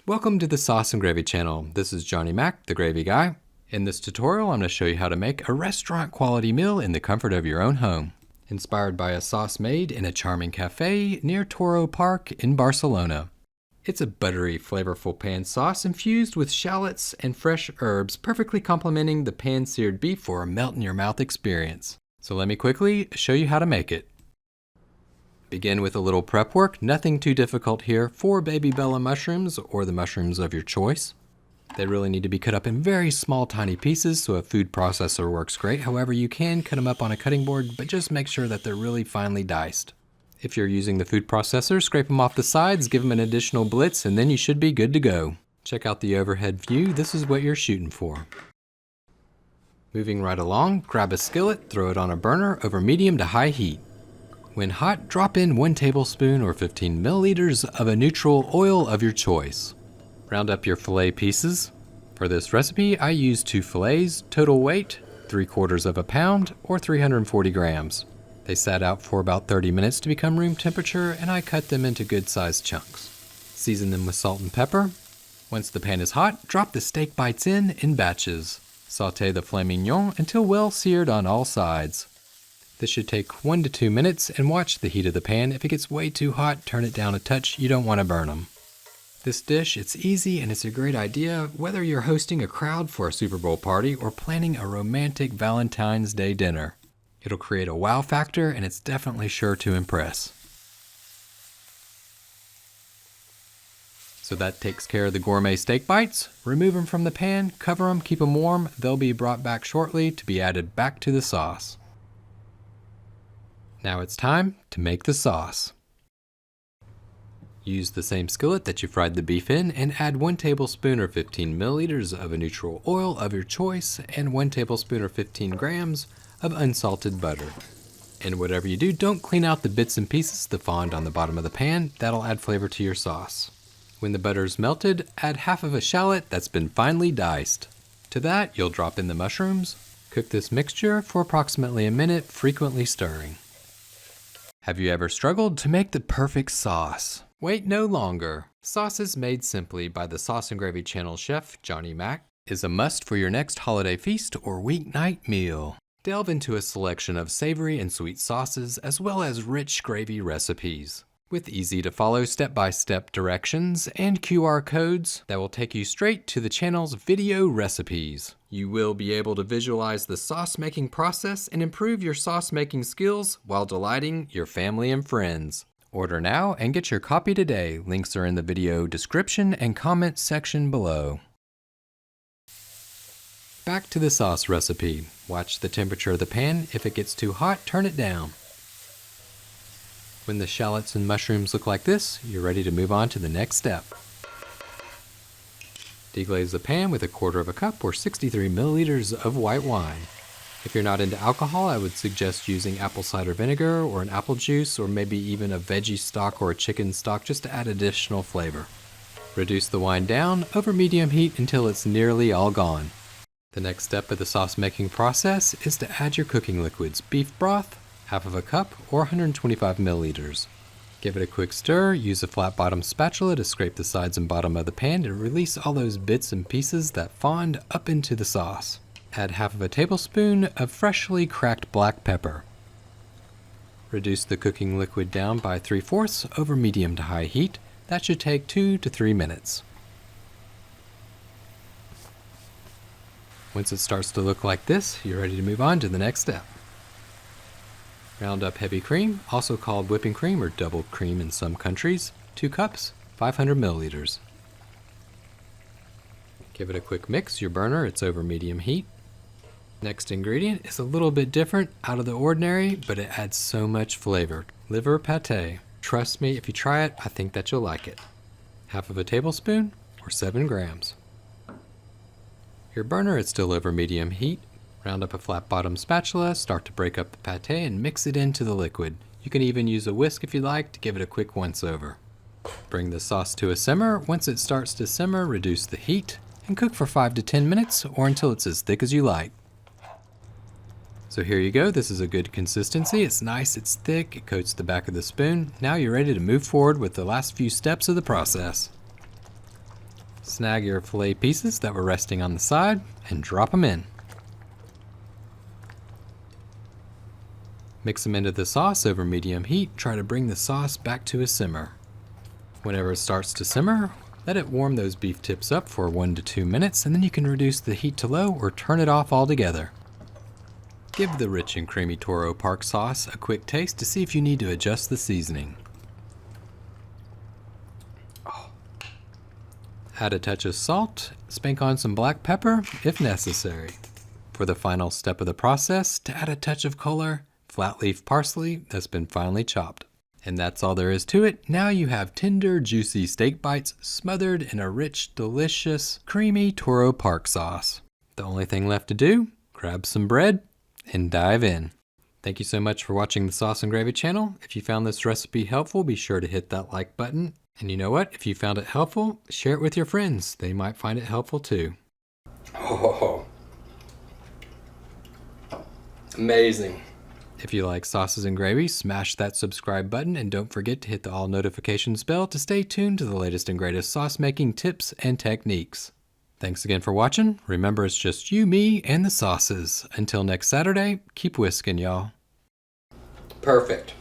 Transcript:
Welcome to the Sauce and Gravy channel. This is Johnny Mac, the Gravy Guy. In this tutorial, I'm going to show you how to make a restaurant quality meal in the comfort of your own home. Inspired by a sauce made in a charming cafe near Toro Parc in Barcelona. It's a buttery, flavorful pan sauce infused with shallots and fresh herbs, perfectly complementing the pan-seared beef for a melt-in-your-mouth experience. So let me quickly show you how to make it. Begin with a little prep work, nothing too difficult here. 4 baby bella mushrooms, or the mushrooms of your choice. They really need to be cut up in very small, tiny pieces, so a food processor works great. However, you can cut them up on a cutting board, but just make sure that they're really finely diced. If you're using the food processor, scrape them off the sides, give them an additional blitz, and then you should be good to go. Check out the overhead view, this is what you're shooting for. Moving right along, grab a skillet, throw it on a burner over medium to high heat. When hot, drop in 1 tablespoon or 15 milliliters of a neutral oil of your choice. Round up your filet pieces. For this recipe, I use 2 fillets, total weight 3/4 pound or 340 grams. They sat out for about 30 minutes to become room temperature, and I cut them into good-sized chunks. Season them with salt and pepper. Once the pan is hot, drop the steak bites in batches. Sauté the filet mignon until well seared on all sides. This should take 1 to 2 minutes, and watch the heat of the pan. If it gets way too hot, turn it down a touch. You don't want to burn them. This dish, it's easy and it's a great idea whether you're hosting a crowd for a Super Bowl party or planning a romantic Valentine's Day dinner. It'll create a wow factor, and it's definitely sure to impress. So that takes care of the gourmet steak bites. Remove them from the pan, cover them, keep them warm. They'll be brought back shortly to be added back to the sauce. Now it's time to make the sauce. Use the same skillet that you fried the beef in and add 1 tablespoon or 15 milliliters of a neutral oil of your choice and 1 tablespoon or 15 grams of unsalted butter. And whatever you do, don't clean out the bits and pieces, the fond on the bottom of the pan. That'll add flavor to your sauce. When the butter's melted, add half of a shallot that's been finely diced. To that, you'll drop in the mushrooms. Cook this mixture for approximately a minute, frequently stirring. Have you ever struggled to make the perfect sauce? Wait no longer. Sauces made simply by the Sauce and Gravy channel chef, Johnny Mac, is a must for your next holiday feast or weeknight meal. Delve into a selection of savory and sweet sauces, as well as rich gravy recipes, with easy-to-follow step-by-step directions and QR codes that will take you straight to the channel's video recipes. You will be able to visualize the sauce-making process and improve your sauce-making skills while delighting your family and friends. Order now and get your copy today. Links are in the video description and comment section below. Back to the sauce recipe. Watch the temperature of the pan. If it gets too hot, turn it down. When the shallots and mushrooms look like this, you're ready to move on to the next step. Deglaze the pan with 1/4 cup or 63 milliliters of white wine. If you're not into alcohol, I would suggest using apple cider vinegar or an apple juice, or maybe even a veggie stock or a chicken stock, just to add additional flavor. Reduce the wine down over medium heat until it's nearly all gone. The next step of the sauce making process is to add your cooking liquids. Beef broth, 1/2 cup or 125 milliliters. Give it a quick stir. Use a flat bottom spatula to scrape the sides and bottom of the pan to release all those bits and pieces that fond up into the sauce. Add 1/2 tablespoon of freshly cracked black pepper. Reduce the cooking liquid down by 3/4 over medium to high heat. That should take 2 to 3 minutes. Once it starts to look like this, you're ready to move on to the next step. Round up heavy cream, also called whipping cream or double cream in some countries. 2 cups, 500 milliliters. Give it a quick mix. Your burner, it's over medium heat. Next ingredient is a little bit different, out of the ordinary, but it adds so much flavor. Liver pate. Trust me, if you try it, I think that you'll like it. 1/2 tablespoon or 7 grams. Your burner, it's still over medium heat. Round up a flat bottom spatula, start to break up the pate and mix it into the liquid. You can even use a whisk if you like to give it a quick once over. Bring the sauce to a simmer. Once it starts to simmer, reduce the heat and cook for 5 to 10 minutes or until it's as thick as you like. So here you go, this is a good consistency. It's nice, it's thick, it coats the back of the spoon. Now you're ready to move forward with the last few steps of the process. Snag your filet pieces that were resting on the side and drop them in. Mix them into the sauce over medium heat. Try to bring the sauce back to a simmer. Whenever it starts to simmer, let it warm those beef tips up for 1 to 2 minutes, and then you can reduce the heat to low or turn it off altogether. Give the rich and creamy Toro Parc sauce a quick taste to see if you need to adjust the seasoning. Add a touch of salt, spank on some black pepper if necessary. For the final step of the process, to add a touch of color, flat leaf parsley that's been finely chopped. And that's all there is to it. Now you have tender, juicy steak bites smothered in a rich, delicious, creamy Toro Parc sauce. The only thing left to do, grab some bread and dive in. Thank you so much for watching the Sauce and Gravy channel. If you found this recipe helpful, be sure to hit that like button. And you know what? If you found it helpful, share it with your friends. They might find it helpful too. Oh, amazing. If you like sauces and gravy, smash that subscribe button and don't forget to hit the all notifications bell to stay tuned to the latest and greatest sauce making tips and techniques. Thanks again for watching. Remember, it's just you, me, and the sauces. Until next Saturday, keep whisking, y'all. Perfect.